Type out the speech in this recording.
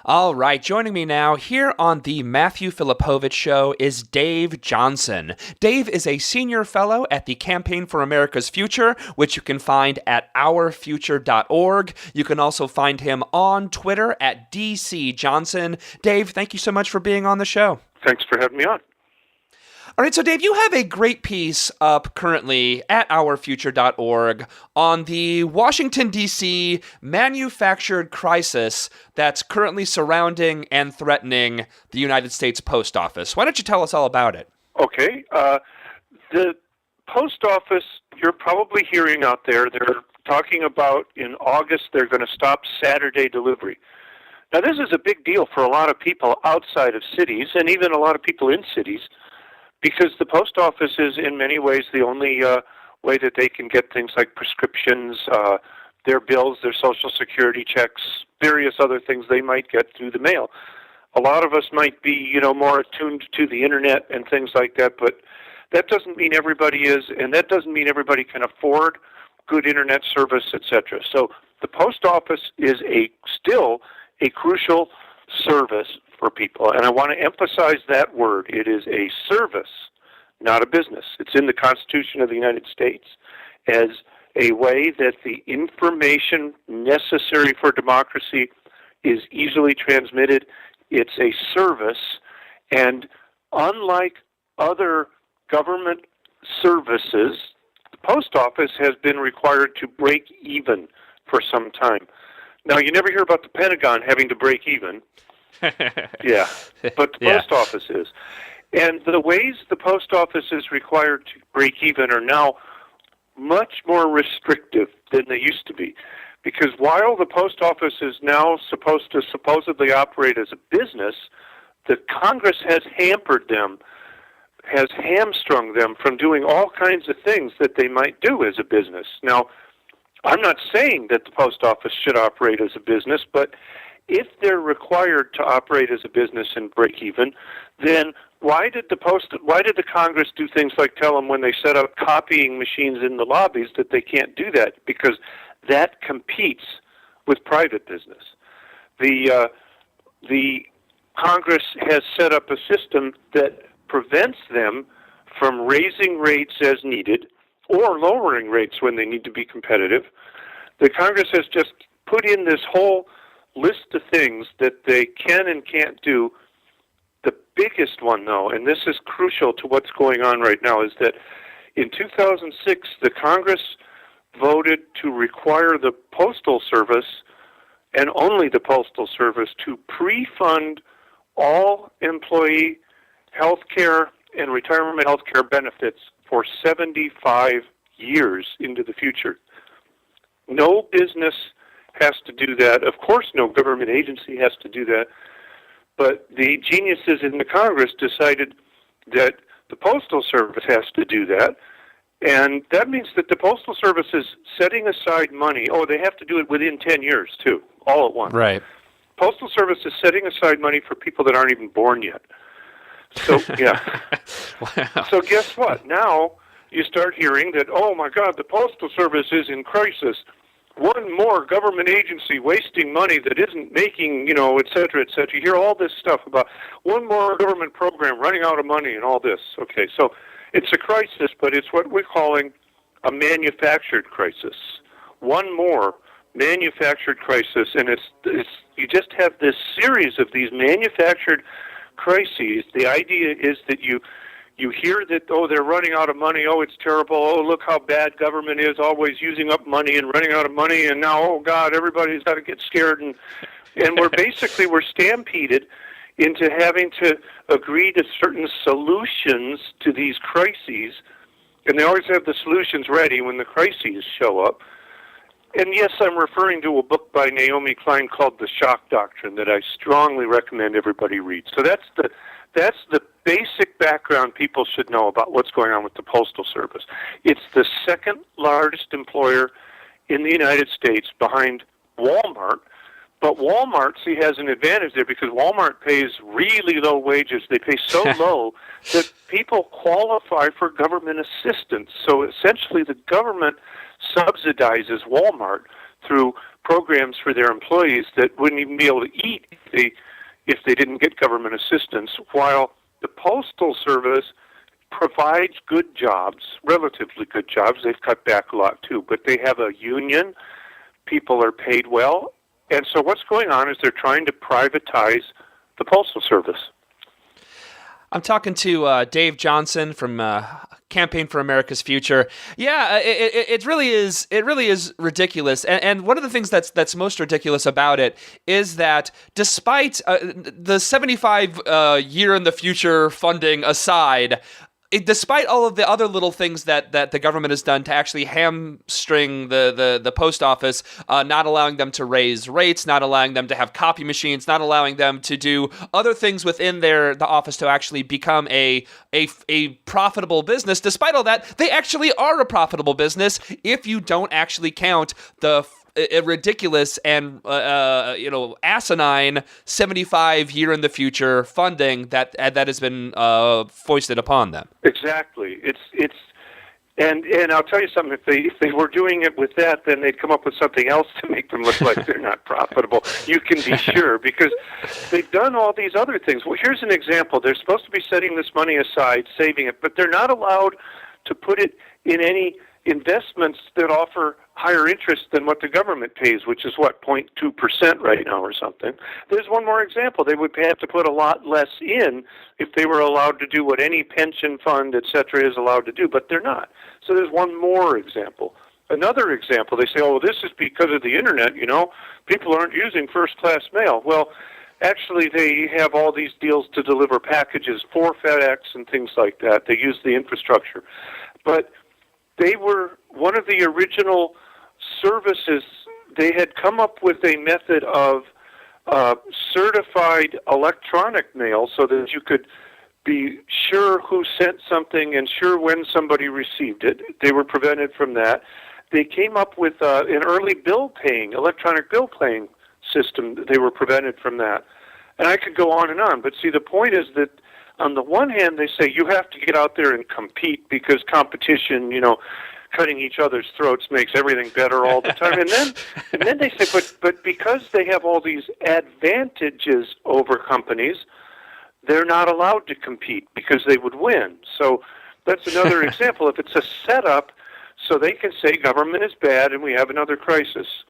All right, joining me now here on the Matthew Filipowicz Show is Dave Johnson. Dave is a senior fellow at the Campaign for America's Future, which you can find at ourfuture.org. You can also find him on Twitter at DC Johnson. Dave, thank you so much for being on the show. Thanks for having me on. All right, so Dave, you have a great piece up currently at ourfuture.org on the Washington, D.C. manufactured crisis that's currently surrounding and threatening the United States Post Office. Why don't you tell us all about it? Okay. The Post Office, you're probably hearing out there, they're talking about in August they're going to stop Saturday delivery. Now, this is a big deal for a lot of people outside of cities and even a lot of people in cities, because the post office is in many ways the only way that they can get things like prescriptions, their bills, their Social Security checks, various other things they might get through the mail. A lot of us might be, more attuned to the internet and things like that, but that doesn't mean everybody is, and that doesn't mean everybody can afford good internet service, etc. So the post office is still a crucial service for people, and I want to emphasize that word. It is a service, not a business. It's in the Constitution of the United States as a way that the information necessary for democracy is easily transmitted. It's a service, and unlike other government services, the post office has been required to break even for some time. Now, you never hear about the Pentagon having to break even. Yeah, but the post office is. And the ways the post office is required to break even are now much more restrictive than they used to be. Because while the post office is now supposed to supposedly operate as a business, the Congress has hampered them, has hamstrung them from doing all kinds of things that they might do as a business. Now, I'm not saying that the post office should operate as a business, but if they're required to operate as a business and break even, then why did the Congress do things like tell them when they set up copying machines in the lobbies that they can't do that? Because that competes with private business. The Congress has set up a system that prevents them from raising rates as needed or lowering rates when they need to be competitive. The Congress has just put in this whole list of things that they can and can't do. The biggest one, though, and this is crucial to what's going on right now, is that in 2006, the Congress voted to require the Postal Service, and only the Postal Service, to pre-fund all employee health care and retirement health care benefits for 75 years into the future. No business has to do that. Of course, no government agency has to do that. But the geniuses in the Congress decided that the Postal Service has to do that. And that means that the Postal Service is setting aside money. Oh, they have to do it within 10 years, too, all at once. Right. Postal Service is setting aside money for people that aren't even born yet. So, yeah. Wow. So guess what? Now you start hearing that, oh, my God, the Postal Service is in crisis. One more government agency wasting money that isn't making, et cetera, et cetera. You hear all this stuff about one more government program running out of money and all this. Okay, so it's a crisis, but it's what we're calling a manufactured crisis. One more manufactured crisis, and it's you just have this series of these manufactured crises. The idea is that you hear that, oh, they're running out of money, oh, it's terrible, oh, look how bad government is, always using up money and running out of money, and now, oh, God, everybody's got to get scared. And we're stampeded into having to agree to certain solutions to these crises, and they always have the solutions ready when the crises show up. And yes, I'm referring to a book by Naomi Klein called The Shock Doctrine that I strongly recommend everybody read. So that's the basic background people should know about what's going on with the Postal Service. It's the second largest employer in the United States behind Walmart, but Walmart, see, has an advantage there because Walmart pays really low wages. They pay so low that people qualify for government assistance. So essentially the government subsidizes Walmart through programs for their employees that wouldn't even be able to eat if they didn't get government assistance, while the Postal Service provides good jobs, relatively good jobs. They've cut back a lot too, but they have a union. People are paid well. And so what's going on is they're trying to privatize the Postal Service. I'm talking to Dave Johnson from Campaign for America's Future. Yeah, it really is. It really is ridiculous. And one of the things that's most ridiculous about it is that despite the 75 year in the future funding aside, despite all of the other little things that the government has done to actually hamstring the post office, not allowing them to raise rates, not allowing them to have copy machines, not allowing them to do other things within the office to actually become a profitable business, despite all that, they actually are a profitable business if you don't actually count the a ridiculous and asinine 75 year in the future funding that has been foisted upon them. Exactly. And I'll tell you something. If they were doing it with that, then they'd come up with something else to make them look like they're not profitable. You can be sure, because they've done all these other things. Well, here's an example. They're supposed to be setting this money aside, saving it, but they're not allowed to put it in any investments that offer higher interest than what the government pays, which is 0.2% right now or something. There's one more example. They would have to put a lot less in if they were allowed to do what any pension fund, et cetera, is allowed to do, but they're not. So there's one more example. Another example, they say, oh, well, this is because of the internet, people aren't using first-class mail. Well, actually, they have all these deals to deliver packages for FedEx and things like that. They use the infrastructure. But they were one of the original services. They had come up with a method of certified electronic mail so that you could be sure who sent something and sure when somebody received it. They were prevented from that. They came up with an early electronic bill paying system. They were prevented from that. And I could go on. But see, the point is that on the one hand, they say you have to get out there and compete because competition, cutting each other's throats makes everything better all the time. And then they say, but because they have all these advantages over companies, they're not allowed to compete because they would win. So that's another example. If it's a setup so they can say government is bad and we have another crisis.